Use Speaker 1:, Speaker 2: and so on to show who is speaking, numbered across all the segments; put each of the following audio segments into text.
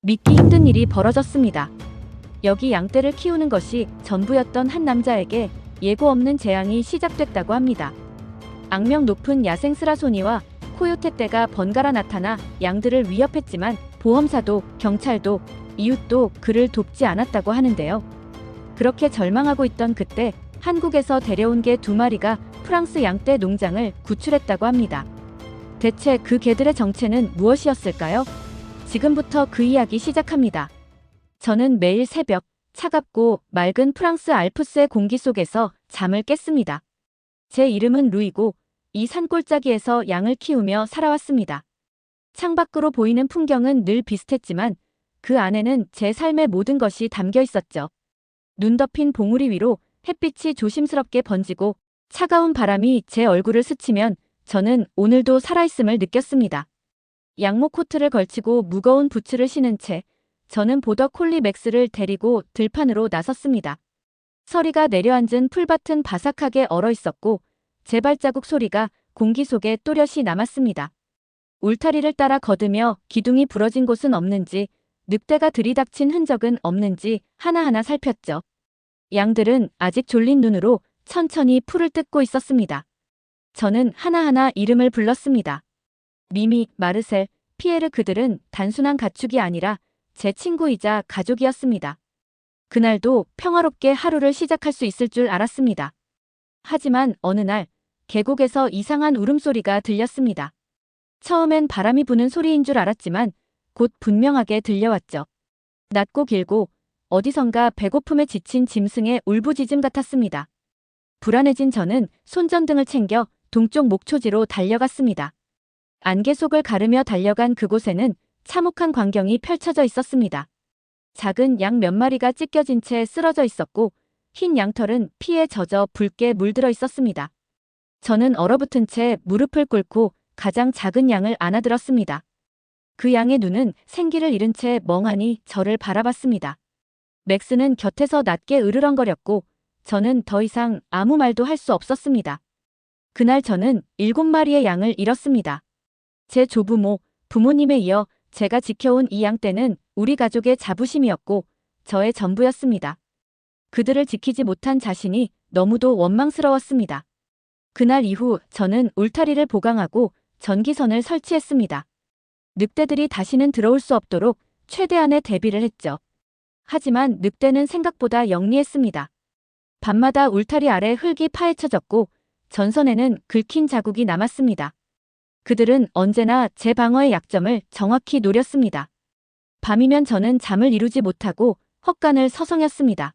Speaker 1: 믿기 힘든 일이 벌어졌습니다. 여기 양떼를 키우는 것이 전부였던 한 남자에게 예고 없는 재앙이 시작됐다고 합니다. 악명 높은 야생 스라소니와 코요테 떼가 번갈아 나타나 양들을 위협했지만 보험사도 경찰도 이웃도 그를 돕지 않았다고 하는데요. 그렇게 절망하고 있던 그때 한국에서 데려온 개 2마리가 프랑스 양떼 농장을 구출했다고 합니다. 대체 그 개들의 정체는 무엇이었을까요? 지금부터 그 이야기 시작합니다. 저는 매일 새벽 차갑고 맑은 프랑스 알프스의 공기 속에서 잠을 깼습니다. 제 이름은 루이고 이 산골짜기에서 양을 키우며 살아왔습니다. 창밖으로 보이는 풍경은 늘 비슷했지만 그 안에는 제 삶의 모든 것이 담겨 있었죠. 눈 덮인 봉우리 위로 햇빛이 조심스럽게 번지고 차가운 바람이 제 얼굴을 스치면 저는 오늘도 살아있음을 느꼈습니다. 양모 코트를 걸치고 무거운 부츠를 신은 채 저는 보더 콜리 맥스를 데리고 들판으로 나섰습니다. 서리가 내려앉은 풀밭은 바삭하게 얼어 있었고 제 발자국 소리가 공기 속에 또렷이 남았습니다. 울타리를 따라 걷으며 기둥이 부러진 곳은 없는지 늑대가 들이닥친 흔적은 없는지 하나하나 살폈죠. 양들은 아직 졸린 눈으로 천천히 풀을 뜯고 있었습니다. 저는 하나하나 이름을 불렀습니다. 미미, 마르셀, 피에르 그들은 단순한 가축이 아니라 제 친구이자 가족이었습니다. 그날도 평화롭게 하루를 시작할 수 있을 줄 알았습니다. 하지만 어느 날 계곡에서 이상한 울음소리가 들렸습니다. 처음엔 바람이 부는 소리인 줄 알았지만 곧 분명하게 들려왔죠. 낮고 길고 어디선가 배고픔에 지친 짐승의 울부짖음 같았습니다. 불안해진 저는 손전등을 챙겨 동쪽 목초지로 달려갔습니다. 안개 속을 가르며 달려간 그곳에는 참혹한 광경이 펼쳐져 있었습니다. 작은 양 몇 마리가 찢겨진 채 쓰러져 있었고 흰 양털은 피에 젖어 붉게 물들어 있었습니다. 저는 얼어붙은 채 무릎을 꿇고 가장 작은 양을 안아들었습니다. 그 양의 눈은 생기를 잃은 채 멍하니 저를 바라봤습니다. 맥스는 곁에서 낮게 으르렁거렸고 저는 더 이상 아무 말도 할 수 없었습니다. 그날 저는 7마리의 양을 잃었습니다. 제 조부모, 부모님에 이어 제가 지켜온 이 양떼는 우리 가족의 자부심이었고 저의 전부였습니다. 그들을 지키지 못한 자신이 너무도 원망스러웠습니다. 그날 이후 저는 울타리를 보강하고 전기선을 설치했습니다. 늑대들이 다시는 들어올 수 없도록 최대한의 대비를 했죠. 하지만 늑대는 생각보다 영리했습니다. 밤마다 울타리 아래 흙이 파헤쳐졌고 전선에는 긁힌 자국이 남았습니다. 그들은 언제나 제 방어의 약점을 정확히 노렸습니다. 밤이면 저는 잠을 이루지 못하고 헛간을 서성였습니다.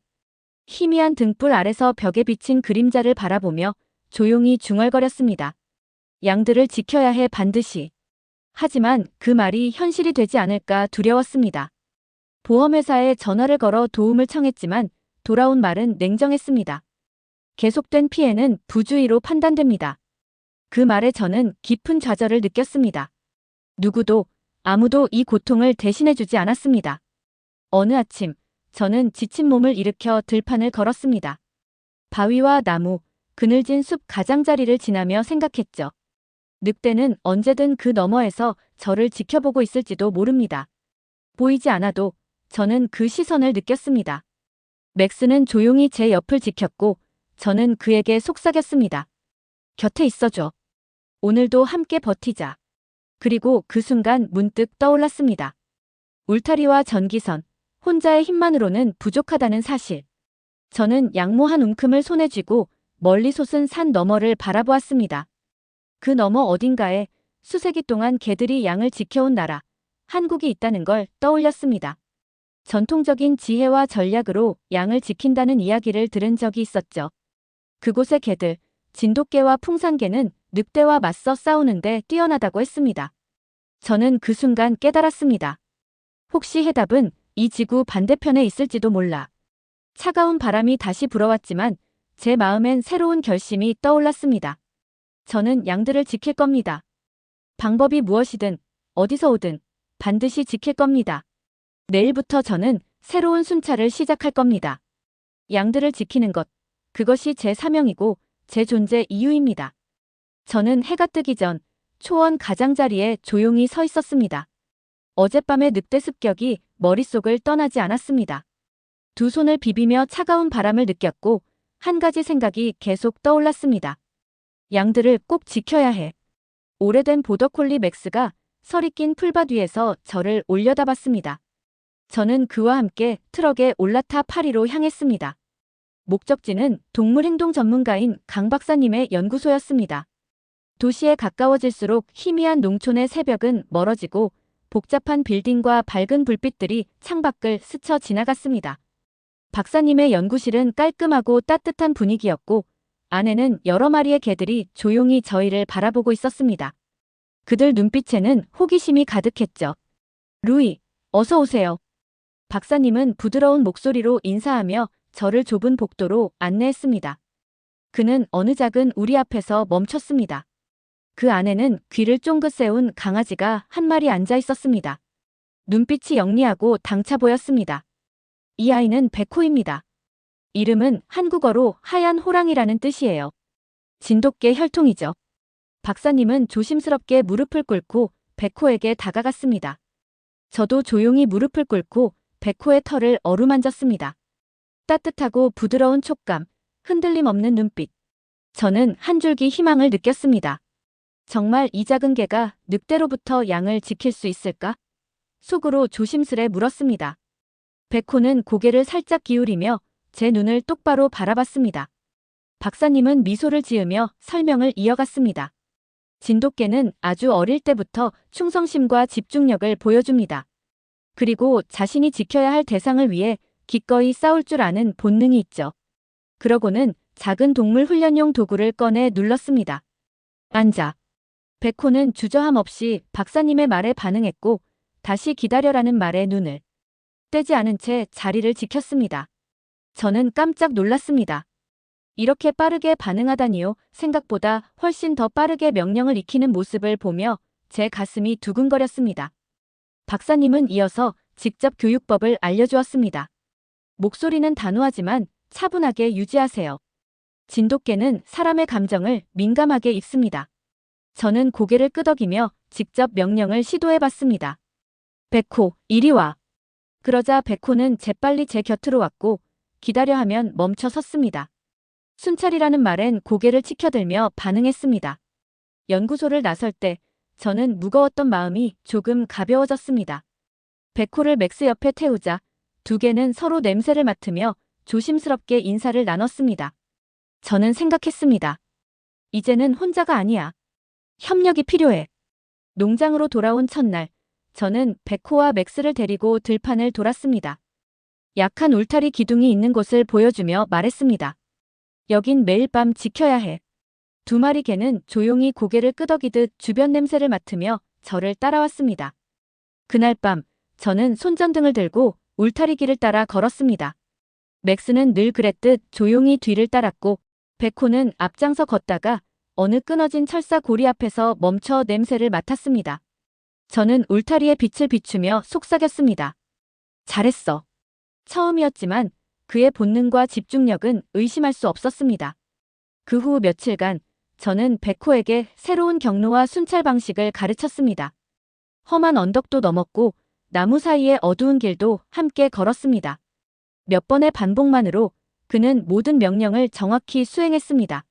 Speaker 1: 희미한 등불 아래서 벽에 비친 그림자를 바라보며 조용히 중얼거렸습니다. 양들을 지켜야 해 반드시. 하지만 그 말이 현실이 되지 않을까 두려웠습니다. 보험회사에 전화를 걸어 도움을 청했지만 돌아온 말은 냉정했습니다. 계속된 피해는 부주의로 판단됩니다. 그 말에 저는 깊은 좌절을 느꼈습니다. 누구도, 아무도 이 고통을 대신해주지 않았습니다. 어느 아침, 저는 지친 몸을 일으켜 들판을 걸었습니다. 바위와 나무, 그늘진 숲 가장자리를 지나며 생각했죠. 늑대는 언제든 그 너머에서 저를 지켜보고 있을지도 모릅니다. 보이지 않아도 저는 그 시선을 느꼈습니다. 맥스는 조용히 제 옆을 지켰고 저는 그에게 속삭였습니다. 곁에 있어줘. 오늘도 함께 버티자. 그리고 그 순간 문득 떠올랐습니다. 울타리와 전기선, 혼자의 힘만으로는 부족하다는 사실. 저는 양모 한 움큼을 손에 쥐고 멀리 솟은 산 너머를 바라보았습니다. 그 너머 어딘가에 수세기 동안 개들이 양을 지켜온 나라, 한국이 있다는 걸 떠올렸습니다. 전통적인 지혜와 전략으로 양을 지킨다는 이야기를 들은 적이 있었죠. 그곳의 개들, 진돗개와 풍산개는 늑대와 맞서 싸우는데 뛰어나다고 했습니다. 저는 그 순간 깨달았습니다. 혹시 해답은 이 지구 반대편에 있을지도 몰라. 차가운 바람이 다시 불어왔지만 제 마음엔 새로운 결심이 떠올랐습니다. 저는 양들을 지킬 겁니다. 방법이 무엇이든 어디서 오든 반드시 지킬 겁니다. 내일부터 저는 새로운 순찰을 시작할 겁니다. 양들을 지키는 것, 그것이 제 사명이고 제 존재 이유입니다. 저는 해가 뜨기 전 초원 가장자리에 조용히 서 있었습니다. 어젯밤의 늑대 습격이 머릿속을 떠나지 않았습니다. 두 손을 비비며 차가운 바람을 느꼈고 한 가지 생각이 계속 떠올랐습니다. 양들을 꼭 지켜야 해. 오래된 보더콜리 맥스가 서리 낀 풀밭 위에서 저를 올려다봤습니다. 저는 그와 함께 트럭에 올라타 파리로 향했습니다. 목적지는 동물행동 전문가인 강 박사님의 연구소였습니다. 도시에 가까워질수록 희미한 농촌의 새벽은 멀어지고 복잡한 빌딩과 밝은 불빛들이 창밖을 스쳐 지나갔습니다. 박사님의 연구실은 깔끔하고 따뜻한 분위기였고 안에는 여러 마리의 개들이 조용히 저희를 바라보고 있었습니다. 그들 눈빛에는 호기심이 가득했죠. 루이, 어서 오세요. 박사님은 부드러운 목소리로 인사하며 저를 좁은 복도로 안내했습니다. 그는 어느 작은 우리 앞에서 멈췄습니다. 그 안에는 귀를 쫑긋 세운 강아지가 한 마리 앉아 있었습니다. 눈빛이 영리하고 당차 보였습니다. 이 아이는 베코입니다. 이름은 한국어로 하얀 호랑이라는 뜻이에요. 진돗개 혈통이죠. 박사님은 조심스럽게 무릎을 꿇고 베코에게 다가갔습니다. 저도 조용히 무릎을 꿇고 베코의 털을 어루만졌습니다. 따뜻하고 부드러운 촉감, 흔들림 없는 눈빛. 저는 한 줄기 희망을 느꼈습니다. 정말 이 작은 개가 늑대로부터 양을 지킬 수 있을까? 속으로 조심스레 물었습니다. 베코는 고개를 살짝 기울이며 제 눈을 똑바로 바라봤습니다. 박사님은 미소를 지으며 설명을 이어갔습니다. 진돗개는 아주 어릴 때부터 충성심과 집중력을 보여줍니다. 그리고 자신이 지켜야 할 대상을 위해 기꺼이 싸울 줄 아는 본능이 있죠. 그러고는 작은 동물 훈련용 도구를 꺼내 눌렀습니다. 앉아. 베코는 주저함 없이 박사님의 말에 반응했고 다시 기다려라는 말에 눈을 떼지 않은 채 자리를 지켰습니다. 저는 깜짝 놀랐습니다. 이렇게 빠르게 반응하다니요. 생각보다 훨씬 더 빠르게 명령을 익히는 모습을 보며 제 가슴이 두근거렸습니다. 박사님은 이어서 직접 교육법을 알려주었습니다. 목소리는 단호하지만 차분하게 유지하세요. 진돗개는 사람의 감정을 민감하게 읽습니다. 저는 고개를 끄덕이며 직접 명령을 시도해봤습니다. 베코, 이리 와. 그러자 베코는 재빨리 제 곁으로 왔고 기다려 하면 멈춰 섰습니다. 순찰이라는 말엔 고개를 치켜들며 반응했습니다. 연구소를 나설 때 저는 무거웠던 마음이 조금 가벼워졌습니다. 베코를 맥스 옆에 태우자 두 개는 서로 냄새를 맡으며 조심스럽게 인사를 나눴습니다. 저는 생각했습니다. 이제는 혼자가 아니야. 협력이 필요해. 농장으로 돌아온 첫날, 저는 베코와 맥스를 데리고 들판을 돌았습니다. 약한 울타리 기둥이 있는 곳을 보여주며 말했습니다. 여긴 매일 밤 지켜야 해. 두 마리 개는 조용히 고개를 끄덕이듯 주변 냄새를 맡으며 저를 따라왔습니다. 그날 밤, 저는 손전등을 들고 울타리 길을 따라 걸었습니다. 맥스는 늘 그랬듯 조용히 뒤를 따랐고 베코는 앞장서 걷다가 어느 끊어진 철사 고리 앞에서 멈춰 냄새를 맡았습니다. 저는 울타리에 빛을 비추며 속삭였습니다. 잘했어. 처음이었지만 그의 본능과 집중력은 의심할 수 없었습니다. 그 후 며칠간 저는 베코에게 새로운 경로와 순찰 방식을 가르쳤습니다. 험한 언덕도 넘었고 나무 사이의 어두운 길도 함께 걸었습니다. 몇 번의 반복만으로 그는 모든 명령을 정확히 수행했습니다.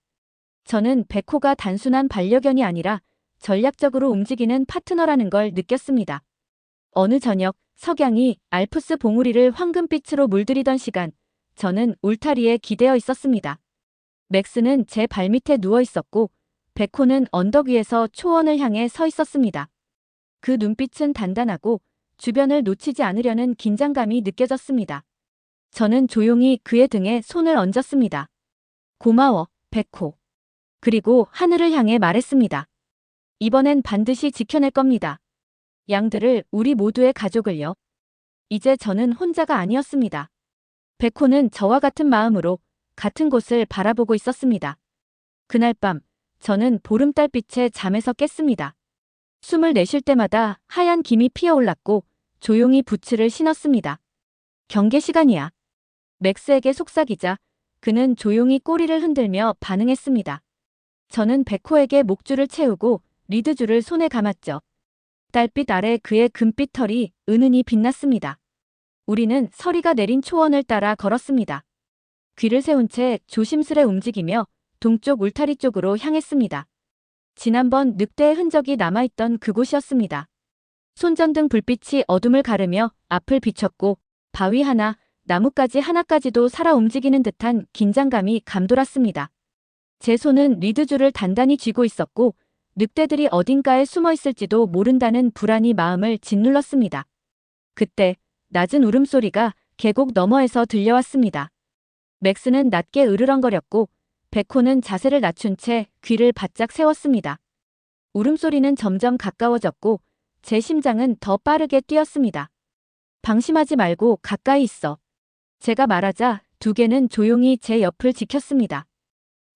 Speaker 1: 저는 베코가 단순한 반려견이 아니라 전략적으로 움직이는 파트너라는 걸 느꼈습니다. 어느 저녁 석양이 알프스 봉우리를 황금빛으로 물들이던 시간, 저는 울타리에 기대어 있었습니다. 맥스는 제 발밑에 누워 있었고 베코는 언덕 위에서 초원을 향해 서 있었습니다. 그 눈빛은 단단하고 주변을 놓치지 않으려는 긴장감이 느껴졌습니다. 저는 조용히 그의 등에 손을 얹었습니다. 고마워, 베코. 그리고 하늘을 향해 말했습니다. 이번엔 반드시 지켜낼 겁니다. 양들을, 우리 모두의 가족을요. 이제 저는 혼자가 아니었습니다. 베코는 저와 같은 마음으로 같은 곳을 바라보고 있었습니다. 그날 밤, 저는 보름달빛에 잠에서 깼습니다. 숨을 내쉴 때마다 하얀 김이 피어올랐고 조용히 부츠를 신었습니다. 경계 시간이야. 맥스에게 속삭이자 그는 조용히 꼬리를 흔들며 반응했습니다. 저는 베코에게 목줄을 채우고 리드줄을 손에 감았죠. 달빛 아래 그의 금빛 털이 은은히 빛났습니다. 우리는 서리가 내린 초원을 따라 걸었습니다. 귀를 세운 채 조심스레 움직이며 동쪽 울타리 쪽으로 향했습니다. 지난번 늑대의 흔적이 남아있던 그곳이었습니다. 손전등 불빛이 어둠을 가르며 앞을 비췄고 바위 하나, 나뭇가지 하나까지도 살아 움직이는 듯한 긴장감이 감돌았습니다. 제 손은 리드줄을 단단히 쥐고 있었고 늑대들이 어딘가에 숨어 있을지도 모른다는 불안이 마음을 짓눌렀습니다. 그때 낮은 울음소리가 계곡 너머에서 들려왔습니다. 맥스는 낮게 으르렁거렸고 베코는 자세를 낮춘 채 귀를 바짝 세웠습니다. 울음소리는 점점 가까워졌고 제 심장은 더 빠르게 뛰었습니다. 방심하지 말고 가까이 있어. 제가 말하자 두 개는 조용히 제 옆을 지켰습니다.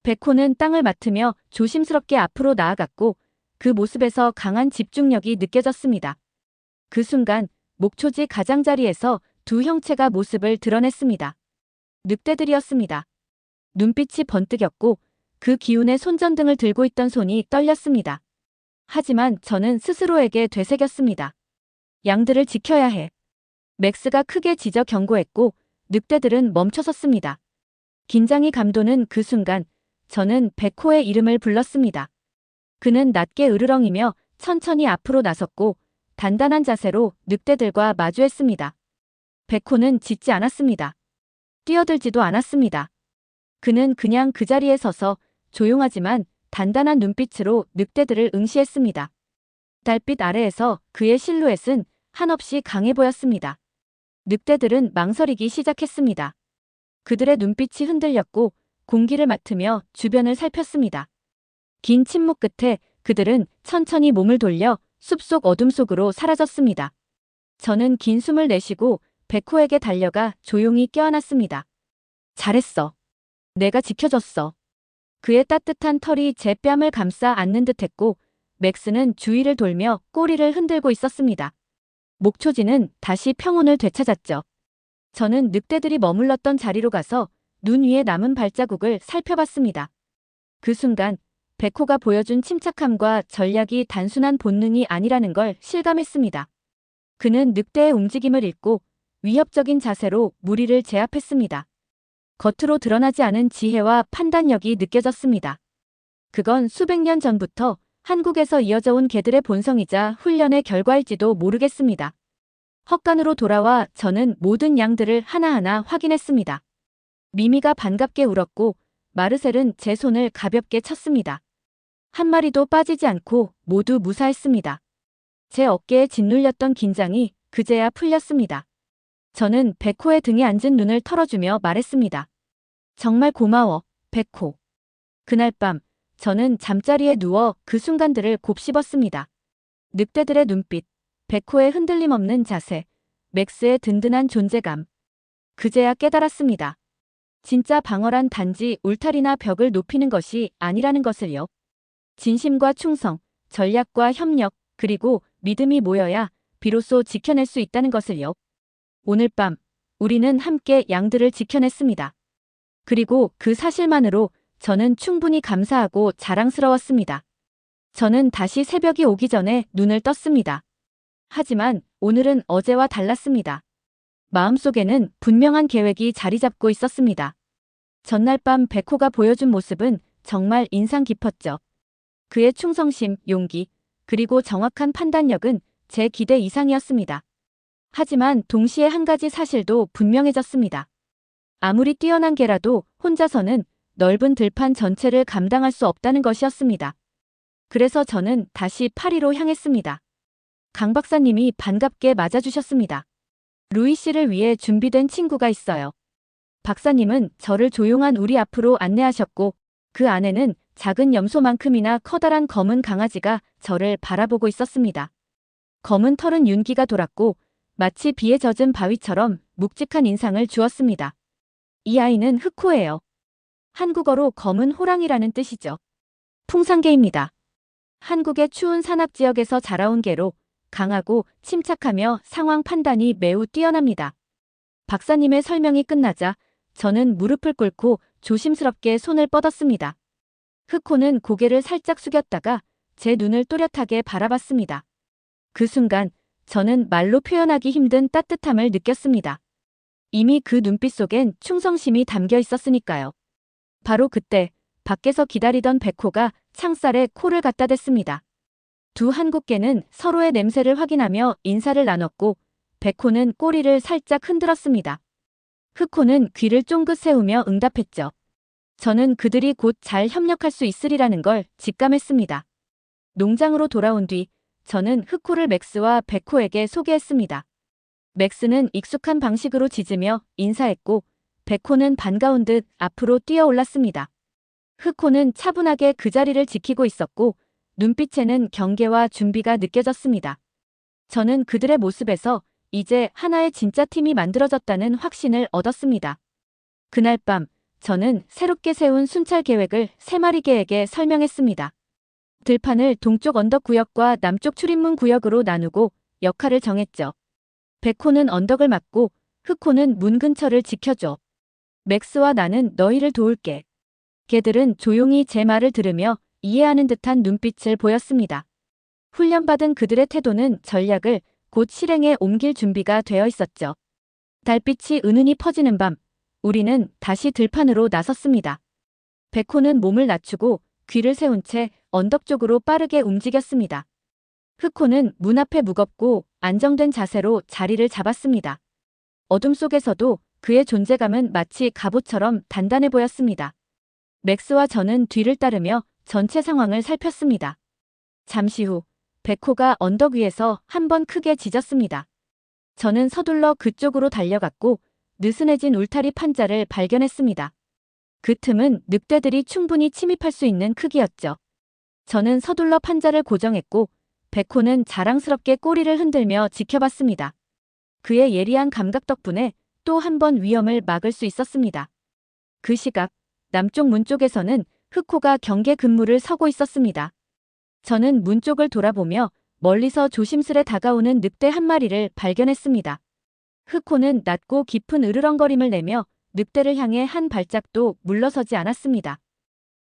Speaker 1: 베코는 땅을 맡으며 조심스럽게 앞으로 나아갔고 그 모습에서 강한 집중력이 느껴졌습니다. 그 순간 목초지 가장자리에서 두 형체가 모습을 드러냈습니다. 늑대들이었습니다. 눈빛이 번뜩였고 그 기운에 손전등을 들고 있던 손이 떨렸습니다. 하지만 저는 스스로에게 되새겼습니다. 양들을 지켜야 해. 맥스가 크게 짖어 경고했고 늑대들은 멈춰섰습니다. 긴장이 감도는 그 순간 저는 베코의 이름을 불렀습니다. 그는 낮게 으르렁이며 천천히 앞으로 나섰고 단단한 자세로 늑대들과 마주했습니다. 베코는 짖지 않았습니다. 뛰어들지도 않았습니다. 그는 그냥 그 자리에 서서 조용하지만 단단한 눈빛으로 늑대들을 응시했습니다. 달빛 아래에서 그의 실루엣은 한없이 강해 보였습니다. 늑대들은 망설이기 시작했습니다. 그들의 눈빛이 흔들렸고 공기를 맡으며 주변을 살폈습니다. 긴 침묵 끝에 그들은 천천히 몸을 돌려 숲속 어둠 속으로 사라졌습니다. 저는 긴 숨을 내쉬고 베코에게 달려가 조용히 껴안았습니다. 잘했어. 내가 지켜줬어. 그의 따뜻한 털이 제 뺨을 감싸 안는 듯했고 맥스는 주위를 돌며 꼬리를 흔들고 있었습니다. 목초지는 다시 평온을 되찾았죠. 저는 늑대들이 머물렀던 자리로 가서 눈 위에 남은 발자국을 살펴봤습니다. 그 순간 베코가 보여준 침착함과 전략이 단순한 본능이 아니라는 걸 실감했습니다. 그는 늑대의 움직임을 읽고 위협적인 자세로 무리를 제압했습니다. 겉으로 드러나지 않은 지혜와 판단력이 느껴졌습니다. 그건 수백 년 전부터 한국에서 이어져 온 개들의 본성이자 훈련의 결과일지도 모르겠습니다. 헛간으로 돌아와 저는 모든 양들을 하나하나 확인했습니다. 미미가 반갑게 울었고 마르셀은 제 손을 가볍게 쳤습니다. 한 마리도 빠지지 않고 모두 무사했습니다. 제 어깨에 짓눌렸던 긴장이 그제야 풀렸습니다. 저는 베코의 등에 앉은 눈을 털어주며 말했습니다. 정말 고마워, 베코. 그날 밤 저는 잠자리에 누워 그 순간들을 곱씹었습니다. 늑대들의 눈빛, 베코의 흔들림 없는 자세, 맥스의 든든한 존재감. 그제야 깨달았습니다. 진짜 방어란 단지 울타리나 벽을 높이는 것이 아니라는 것을요. 진심과 충성, 전략과 협력, 그리고 믿음이 모여야 비로소 지켜낼 수 있다는 것을요. 오늘 밤 우리는 함께 양들을 지켜냈습니다. 그리고 그 사실만으로 저는 충분히 감사하고 자랑스러웠습니다. 저는 다시 새벽이 오기 전에 눈을 떴습니다. 하지만 오늘은 어제와 달랐습니다. 마음속에는 분명한 계획이 자리 잡고 있었습니다. 전날 밤 베코가 보여준 모습은 정말 인상 깊었죠. 그의 충성심, 용기, 그리고 정확한 판단력은 제 기대 이상이었습니다. 하지만 동시에 한 가지 사실도 분명해졌습니다. 아무리 뛰어난 개라도 혼자서는 넓은 들판 전체를 감당할 수 없다는 것이었습니다. 그래서 저는 다시 파리로 향했습니다. 강 박사님이 반갑게 맞아주셨습니다. 루이 씨를 위해 준비된 친구가 있어요. 박사님은 저를 조용한 우리 앞으로 안내하셨고 그 안에는 작은 염소만큼이나 커다란 검은 강아지가 저를 바라보고 있었습니다. 검은 털은 윤기가 돌았고 마치 비에 젖은 바위처럼 묵직한 인상을 주었습니다. 이 아이는 흑호예요. 한국어로 검은 호랑이라는 뜻이죠. 풍산개입니다. 한국의 추운 산악지역에서 자라온 개로 강하고 침착하며 상황 판단이 매우 뛰어납니다. 박사님의 설명이 끝나자 저는 무릎을 꿇고 조심스럽게 손을 뻗었습니다. 흑호는 고개를 살짝 숙였다가 제 눈을 또렷하게 바라봤습니다. 그 순간 저는 말로 표현하기 힘든 따뜻함을 느꼈습니다. 이미 그 눈빛 속엔 충성심이 담겨 있었으니까요. 바로 그때 밖에서 기다리던 백호가 창살에 코를 갖다 댔습니다. 두 한국개는 서로의 냄새를 확인하며 인사를 나눴고 백호는 꼬리를 살짝 흔들었습니다. 흑호는 귀를 쫑긋 세우며 응답했죠. 저는 그들이 곧 잘 협력할 수 있으리라는 걸 직감했습니다. 농장으로 돌아온 뒤 저는 흑호를 맥스와 백호에게 소개했습니다. 맥스는 익숙한 방식으로 짖으며 인사했고 백호는 반가운 듯 앞으로 뛰어올랐습니다. 흑호는 차분하게 그 자리를 지키고 있었고 눈빛에는 경계와 준비가 느껴졌습니다. 저는 그들의 모습에서 이제 하나의 진짜 팀이 만들어졌다는 확신을 얻었습니다. 그날 밤 저는 새롭게 세운 순찰 계획을 세 마리 개에게 설명했습니다. 들판을 동쪽 언덕 구역과 남쪽 출입문 구역으로 나누고 역할을 정했죠. 백호는 언덕을 막고 흑호는 문 근처를 지켜줘. 맥스와 나는 너희를 도울게. 개들은 조용히 제 말을 들으며 이해하는 듯한 눈빛을 보였습니다. 훈련받은 그들의 태도는 전략을 곧 실행에 옮길 준비가 되어 있었죠. 달빛이 은은히 퍼지는 밤, 우리는 다시 들판으로 나섰습니다. 백호는 몸을 낮추고 귀를 세운 채 언덕 쪽으로 빠르게 움직였습니다. 흑호는 문 앞에 무겁고 안정된 자세로 자리를 잡았습니다. 어둠 속에서도 그의 존재감은 마치 갑옷처럼 단단해 보였습니다. 맥스와 저는 뒤를 따르며 전체 상황을 살폈습니다. 잠시 후 백호가 언덕 위에서 한 번 크게 짖었습니다. 저는 서둘러 그쪽으로 달려갔고 느슨해진 울타리 판자를 발견했습니다. 그 틈은 늑대들이 충분히 침입할 수 있는 크기였죠. 저는 서둘러 판자를 고정했고 백호는 자랑스럽게 꼬리를 흔들며 지켜봤습니다. 그의 예리한 감각 덕분에 또 한 번 위험을 막을 수 있었습니다. 그 시각 남쪽 문 쪽에서는 흑호가 경계 근무를 서고 있었습니다. 저는 문 쪽을 돌아보며 멀리서 조심스레 다가오는 늑대 한 마리를 발견했습니다. 흑호는 낮고 깊은 으르렁거림을 내며 늑대를 향해 한 발짝도 물러서지 않았습니다.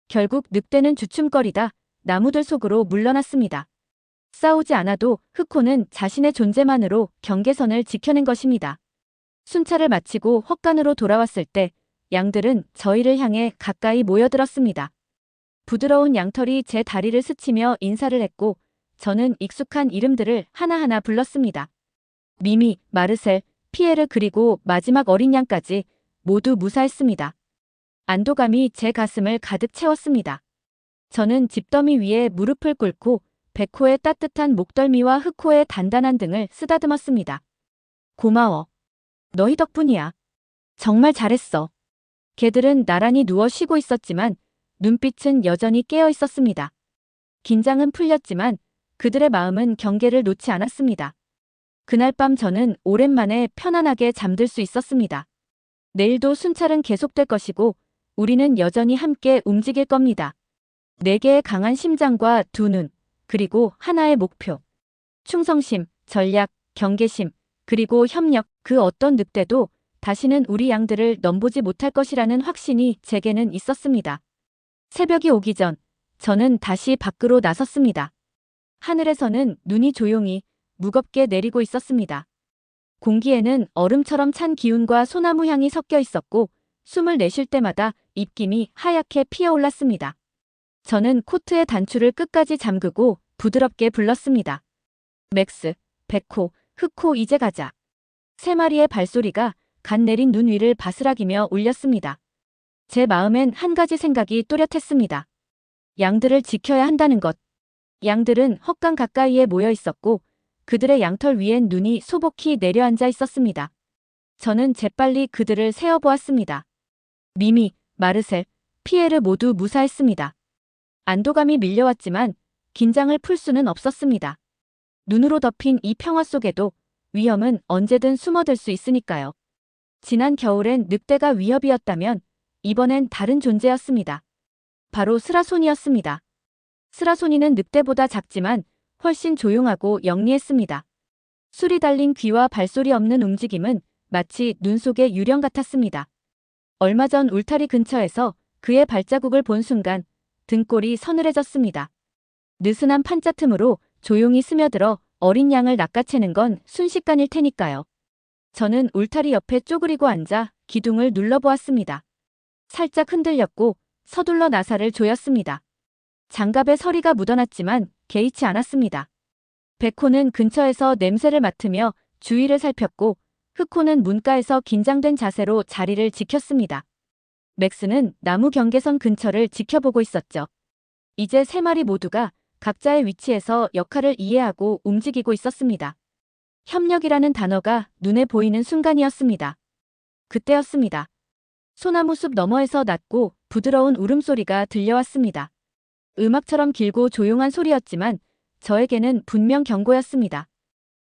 Speaker 1: 결국 늑대는 주춤거리다 나무들 속으로 물러났습니다. 싸우지 않아도 흑호는 자신의 존재만으로 경계선을 지켜낸 것입니다. 순찰을 마치고 헛간으로 돌아왔을 때 양들은 저희를 향해 가까이 모여들었습니다. 부드러운 양털이 제 다리를 스치며 인사를 했고 저는 익숙한 이름들을 하나하나 불렀습니다. 미미, 마르셀, 피에르 그리고 마지막 어린 양까지 모두 무사했습니다. 안도감이 제 가슴을 가득 채웠습니다. 저는 집더미 위에 무릎을 꿇고 백호의 따뜻한 목덜미와 흑호의 단단한 등을 쓰다듬었습니다. 고마워. 너희 덕분이야. 정말 잘했어. 개들은 나란히 누워 쉬고 있었지만 눈빛은 여전히 깨어 있었습니다. 긴장은 풀렸지만 그들의 마음은 경계를 놓지 않았습니다. 그날 밤 저는 오랜만에 편안하게 잠들 수 있었습니다. 내일도 순찰은 계속될 것이고 우리는 여전히 함께 움직일 겁니다. 4개의 강한 심장과 2눈, 그리고 하나의 목표. 충성심, 전략, 경계심, 그리고 협력, 그 어떤 늑대도 다시는 우리 양들을 넘보지 못할 것이라는 확신이 제게는 있었습니다. 새벽이 오기 전 저는 다시 밖으로 나섰습니다. 하늘에서는 눈이 조용히 무겁게 내리고 있었습니다. 공기에는 얼음처럼 찬 기운과 소나무 향이 섞여 있었고 숨을 내쉴 때마다 입김이 하얗게 피어올랐습니다. 저는 코트의 단추를 끝까지 잠그고 부드럽게 불렀습니다. 맥스, 백호, 흑호 이제 가자. 3마리의 발소리가 간 내린 눈 위를 바스락이며 울렸습니다. 제 마음엔 한 가지 생각이 또렷했습니다. 양들을 지켜야 한다는 것. 양들은 헛간 가까이에 모여 있었고 그들의 양털 위엔 눈이 소복히 내려앉아 있었습니다. 저는 재빨리 그들을 세어보았습니다. 미미, 마르셀, 피에르 모두 무사했습니다. 안도감이 밀려왔지만 긴장을 풀 수는 없었습니다. 눈으로 덮인 이 평화 속에도 위험은 언제든 숨어들 수 있으니까요. 지난 겨울엔 늑대가 위협이었다면 이번엔 다른 존재였습니다. 바로 스라손이었습니다. 스라손이는 늑대보다 작지만 훨씬 조용하고 영리했습니다. 술이 달린 귀와 발소리 없는 움직임은 마치 눈 속의 유령 같았습니다. 얼마 전 울타리 근처에서 그의 발자국을 본 순간 등골이 서늘해졌습니다. 느슨한 판자 틈으로 조용히 스며들어 어린 양을 낚아채는 건 순식간일 테니까요. 저는 울타리 옆에 쪼그리고 앉아 기둥을 눌러보았습니다. 살짝 흔들렸고 서둘러 나사를 조였습니다. 장갑에 서리가 묻어났지만 개의치 않았습니다. 백호는 근처에서 냄새를 맡으며 주위를 살폈고 흑호는 문가에서 긴장된 자세로 자리를 지켰습니다. 맥스는 나무 경계선 근처를 지켜보고 있었죠. 이제 세 마리 모두가 각자의 위치에서 역할을 이해하고 움직이고 있었습니다. 협력이라는 단어가 눈에 보이는 순간이었습니다. 그때였습니다. 소나무 숲 너머에서 낮고 부드러운 울음소리가 들려왔습니다. 음악처럼 길고 조용한 소리였지만 저에게는 분명 경고였습니다.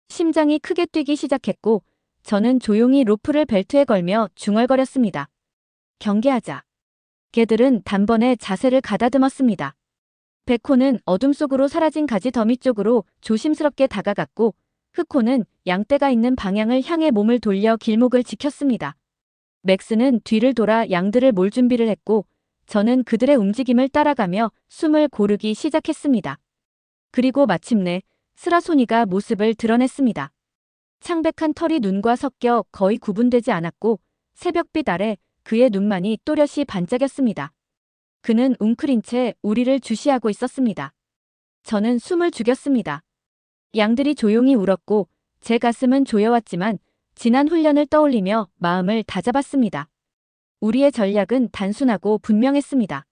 Speaker 1: 심장이 크게 뛰기 시작했고 저는 조용히 로프를 벨트에 걸며 중얼거렸습니다. 경계하자. 개들은 단번에 자세를 가다듬었습니다. 백호는 어둠 속으로 사라진 가지 더미 쪽으로 조심스럽게 다가갔고 흑호는 양떼가 있는 방향을 향해 몸을 돌려 길목을 지켰습니다. 맥스는 뒤를 돌아 양들을 몰 준비를 했고 저는 그들의 움직임을 따라가며 숨을 고르기 시작했습니다. 그리고 마침내 스라소니가 모습을 드러냈습니다. 창백한 털이 눈과 섞여 거의 구분되지 않았고 새벽빛 아래 그의 눈만이 또렷이 반짝였습니다. 그는 웅크린 채 우리를 주시하고 있었습니다. 저는 숨을 죽였습니다. 양들이 조용히 울었고 제 가슴은 조여왔지만 지난 훈련을 떠올리며 마음을 다잡았습니다. 우리의 전략은 단순하고 분명했습니다.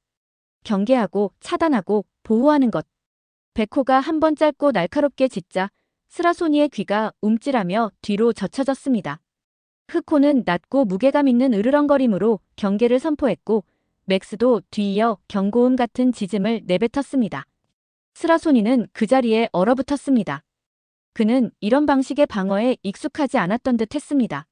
Speaker 1: 경계하고 차단하고 보호하는 것. 백호가 한 번 짧고 날카롭게 짖자 스라소니의 귀가 움찔하며 뒤로 젖혀졌습니다. 흑호는 낮고 무게감 있는 으르렁거림으로 경계를 선포했고 맥스도 뒤이어 경고음 같은 짖음을 내뱉었습니다. 스라소니는 그 자리에 얼어붙었습니다. 그는 이런 방식의 방어에 익숙하지 않았던 듯 했습니다.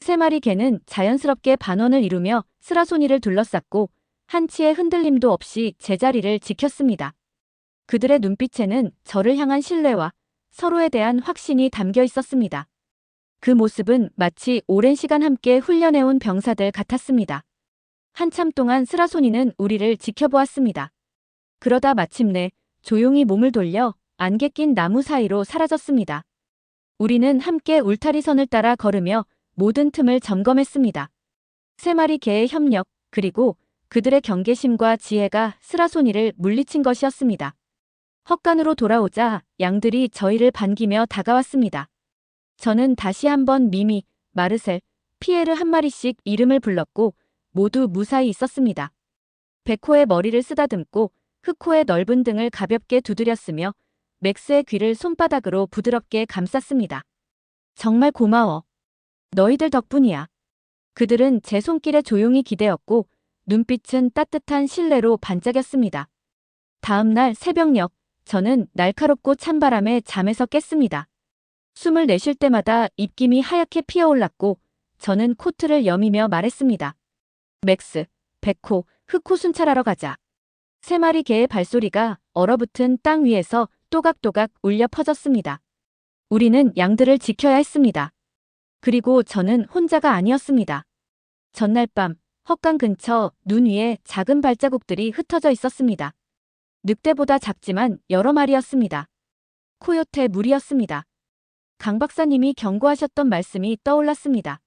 Speaker 1: 세 마리 개는 자연스럽게 반원을 이루며 스라소니를 둘러쌌고 한치의 흔들림도 없이 제자리를 지켰습니다. 그들의 눈빛에는 저를 향한 신뢰와 서로에 대한 확신이 담겨 있었습니다. 그 모습은 마치 오랜 시간 함께 훈련해온 병사들 같았습니다. 한참 동안 스라소니는 우리를 지켜보았습니다. 그러다 마침내 조용히 몸을 돌려 안개 낀 나무 사이로 사라졌습니다. 우리는 함께 울타리선을 따라 걸으며 모든 틈을 점검했습니다. 세 마리 개의 협력 그리고 그들의 경계심과 지혜가 스라소니를 물리친 것이었습니다. 헛간으로 돌아오자 양들이 저희를 반기며 다가왔습니다. 저는 다시 한번 미미, 마르셀, 피에르 한 마리씩 이름을 불렀고 모두 무사히 있었습니다. 백호의 머리를 쓰다듬고 흑호의 넓은 등을 가볍게 두드렸으며 맥스의 귀를 손바닥으로 부드럽게 감쌌습니다. 정말 고마워. 너희들 덕분이야. 그들은 제 손길에 조용히 기대었고 눈빛은 따뜻한 신뢰로 반짝였습니다. 다음 날 새벽녘 저는 날카롭고 찬 바람에 잠에서 깼습니다. 숨을 내쉴 때마다 입김이 하얗게 피어올랐고 저는 코트를 여미며 말했습니다. 맥스, 백호, 흑호 순찰하러 가자. 세 마리 개의 발소리가 얼어붙은 땅 위에서 또각또각 울려 퍼졌습니다. 우리는 양들을 지켜야 했습니다. 그리고 저는 혼자가 아니었습니다. 전날 밤 헛간 근처 눈 위에 작은 발자국들이 흩어져 있었습니다. 늑대보다 작지만 여러 마리였습니다. 코요테 무리였습니다. 강 박사님이 경고하셨던 말씀이 떠올랐습니다.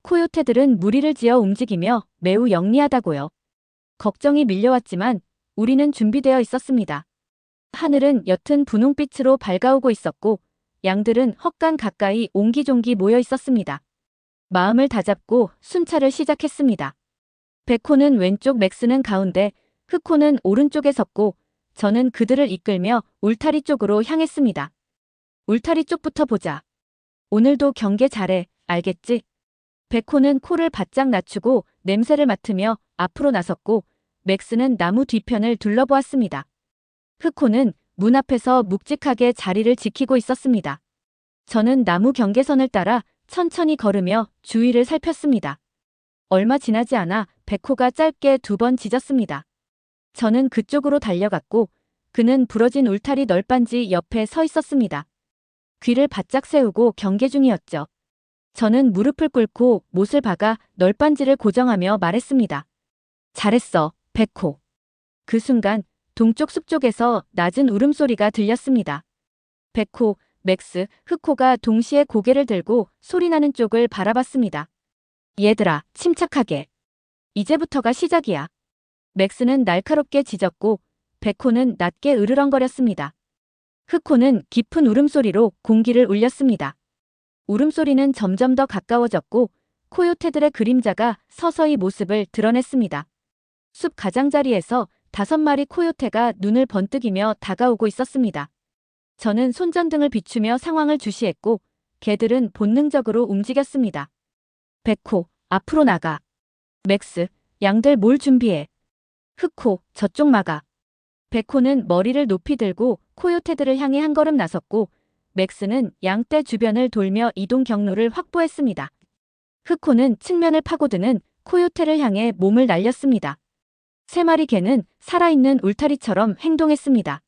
Speaker 1: 코요테들은 무리를 지어 움직이며 매우 영리하다고요. 걱정이 밀려왔지만 우리는 준비되어 있었습니다. 하늘은 옅은 분홍빛으로 밝아오고 있었고 양들은 헛간 가까이 옹기종기 모여 있었습니다. 마음을 다잡고 순찰을 시작했습니다. 백호는 왼쪽, 맥스는 가운데, 흑호는 오른쪽에 섰고 저는 그들을 이끌며 울타리 쪽으로 향했습니다. 울타리 쪽부터 보자. 오늘도 경계 잘해, 알겠지? 백호는 코를 바짝 낮추고 냄새를 맡으며 앞으로 나섰고 맥스는 나무 뒤편을 둘러보았습니다. 흑호는 문 앞에서 묵직하게 자리를 지키고 있었습니다. 저는 나무 경계선을 따라 천천히 걸으며 주위를 살폈습니다. 얼마 지나지 않아 백호가 짧게 2번 짖었습니다. 저는 그쪽으로 달려갔고 그는 부러진 울타리 널빤지 옆에 서 있었습니다. 귀를 바짝 세우고 경계 중이었죠. 저는 무릎을 꿇고 못을 박아 널빤지를 고정하며 말했습니다. 잘했어, 백호. 그 순간 동쪽 숲 쪽에서 낮은 울음소리가 들렸습니다. 백호, 맥스, 흑호가 동시에 고개를 들고 소리나는 쪽을 바라봤습니다. 얘들아, 침착하게. 이제부터가 시작이야. 맥스는 날카롭게 짖었고 백호는 낮게 으르렁거렸습니다. 흑호는 깊은 울음소리로 공기를 울렸습니다. 울음소리는 점점 더 가까워졌고 코요테들의 그림자가 서서히 모습을 드러냈습니다. 숲 가장자리에서 5마리 코요테가 눈을 번뜩이며 다가오고 있었습니다. 저는 손전등을 비추며 상황을 주시했고 개들은 본능적으로 움직였습니다. 백호, 앞으로 나가. 맥스, 양들 몰 준비해. 흑호, 저쪽 막아. 백호는 머리를 높이 들고 코요테들을 향해 한 걸음 나섰고 맥스는 양떼 주변을 돌며 이동 경로를 확보했습니다. 흑호는 측면을 파고드는 코요테를 향해 몸을 날렸습니다. 3마리 개는 살아있는 울타리처럼 행동했습니다.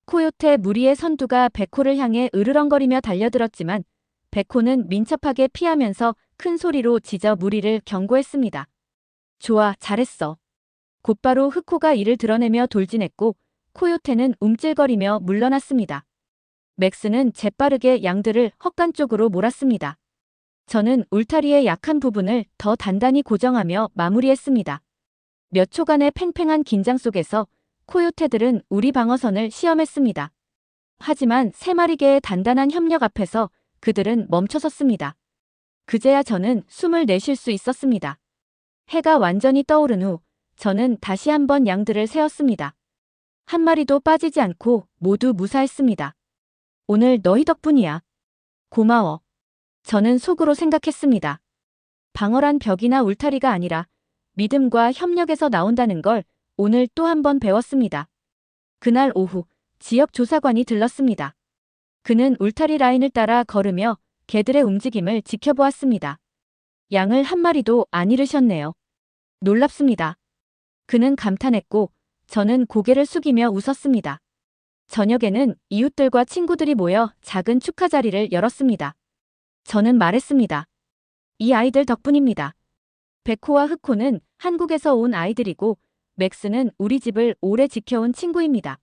Speaker 1: 코요테 무리의 선두가 백호를 향해 으르렁거리며 달려들었지만 백호는 민첩하게 피하면서 큰 소리로 짖어 무리를 경고했습니다. 좋아, 잘했어. 곧바로 흑호가 이를 드러내며 돌진했고 코요테는 움찔거리며 물러났습니다. 맥스는 재빠르게 양들을 헛간 쪽으로 몰았습니다. 저는 울타리의 약한 부분을 더 단단히 고정하며 마무리했습니다. 몇 초간의 팽팽한 긴장 속에서 코요테들은 우리 방어선을 시험했습니다. 하지만 3마리 개의 단단한 협력 앞에서 그들은 멈춰섰습니다. 그제야 저는 숨을 내쉴 수 있었습니다. 해가 완전히 떠오른 후 저는 다시 한번 양들을 세었습니다. 한 마리도 빠지지 않고 모두 무사했습니다. 오늘 너희 덕분이야. 고마워. 저는 속으로 생각했습니다. 방어란 벽이나 울타리가 아니라 믿음과 협력에서 나온다는 걸 오늘 또 한 번 배웠습니다. 그날 오후 지역 조사관이 들렀습니다. 그는 울타리 라인을 따라 걸으며 개들의 움직임을 지켜보았습니다. 양을 한 마리도 안 잃으셨네요. 놀랍습니다. 그는 감탄했고 저는 고개를 숙이며 웃었습니다. 저녁에는 이웃들과 친구들이 모여 작은 축하 자리를 열었습니다. 저는 말했습니다. 이 아이들 덕분입니다. 백호와 흑호는 한국에서 온 아이들이고 맥스는 우리 집을 오래 지켜온 친구입니다.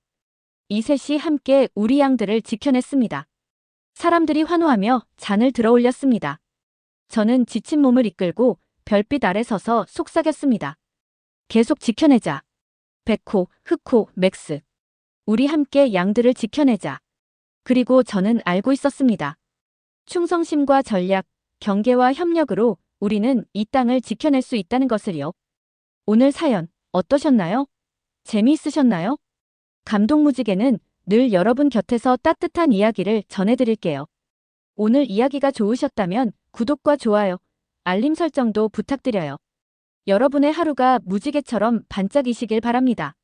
Speaker 1: 이 셋이 함께 우리 양들을 지켜냈습니다. 사람들이 환호하며 잔을 들어 올렸습니다. 저는 지친 몸을 이끌고 별빛 아래 서서 속삭였습니다. 계속 지켜내자. 백호, 흑호, 맥스. 우리 함께 양들을 지켜내자. 그리고 저는 알고 있었습니다. 충성심과 전략, 경계와 협력으로 우리는 이 땅을 지켜낼 수 있다는 것을요. 오늘 사연 어떠셨나요? 재미있으셨나요? 감동무지개는 늘 여러분 곁에서 따뜻한 이야기를 전해드릴게요. 오늘 이야기가 좋으셨다면 구독과 좋아요, 알림 설정도 부탁드려요. 여러분의 하루가 무지개처럼 반짝이시길 바랍니다.